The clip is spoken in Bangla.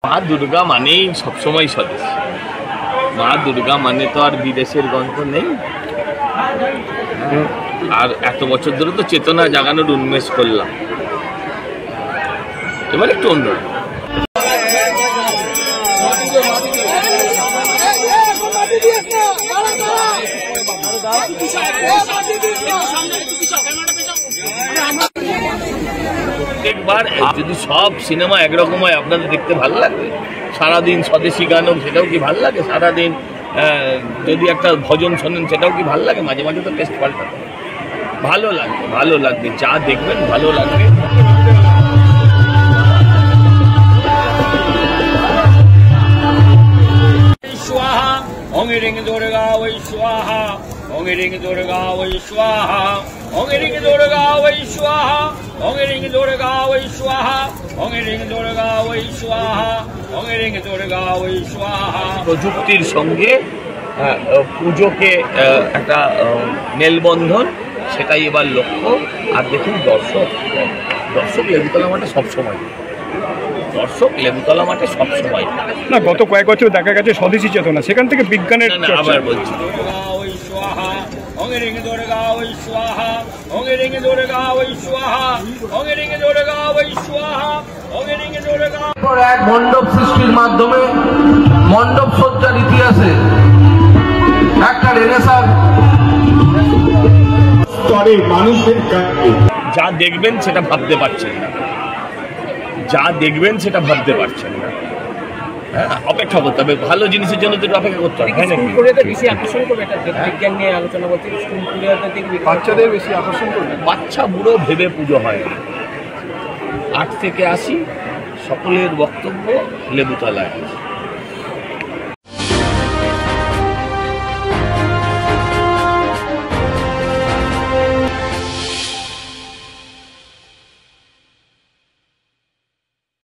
মা দুর্গা মানেই সবসময় স্বদেশ। মা দুর্গা মানে তো আর বিদেশের গন্ধ নেই। আর এত বছর ধরে তো চেতনা জাগানোর উন্মেষ করলাম, এবার একটু অন্য। একবার যদি সব সিনেমা একরকম হয় আপনাদের দেখতে ভালো লাগবে? সারাদিন স্বদেশি গান হোক সেটাও কি ভালো লাগে? সারাদিন যদি একটা ভজন শোনেন সেটাও কি ভালো লাগে? মাঝে মাঝে তো টেস্ট পাল্টাতে ভালো লাগবে, ভালো লাগবে, যা দেখবেন ভালো লাগবে। स्वाहा ओम ह्रीं दुर्गा वै स्वाहा ओम ह्रीं दुर्गा वै स्वाहा ओम ह्रीं दुर्गा वै स्वाहा ओम ह्रीं दुर्गा वै स्वाहा ओम ह्रीं दुर्गा वै स्वाहा ओम ह्रीं दुर्गा वै स्वाहा। প্রযুক্তির সঙ্গে পুজোকে একটা মেলবন্ধন, সেটাই এবার লক্ষ্য। আর দেখুন দর্শক লেবুতলা মাঠে সবসময়, দর্শক লেবুতলা মাঠে সবসময় না। গত কয়েক বছর দেখা গেছে স্বদেশী চেতনা, সেখান থেকে বিজ্ঞানের আবার বলছি এক মণ্ডপ সৃষ্টির মাধ্যমে মণ্ডপ সজ্জার ইতিহাসে একটা রেনেসাঁ স্তরের মানুষের যা দেখবেন সেটা ভাবতে পারছেন না, যা দেখবেন সেটা ভাবতে পারছেন না। হ্যাঁ, অপেক্ষা করতে হবে, ভালো জিনিসের জন্য তো অপেক্ষা করতে হবে। বাচ্চাদের বেশি আকর্ষণ করবে। বাচ্চা বুড়ো ভেবে পুজো হয় না। 8 থেকে 80 সকলের বক্তব্য লেবুতলায়।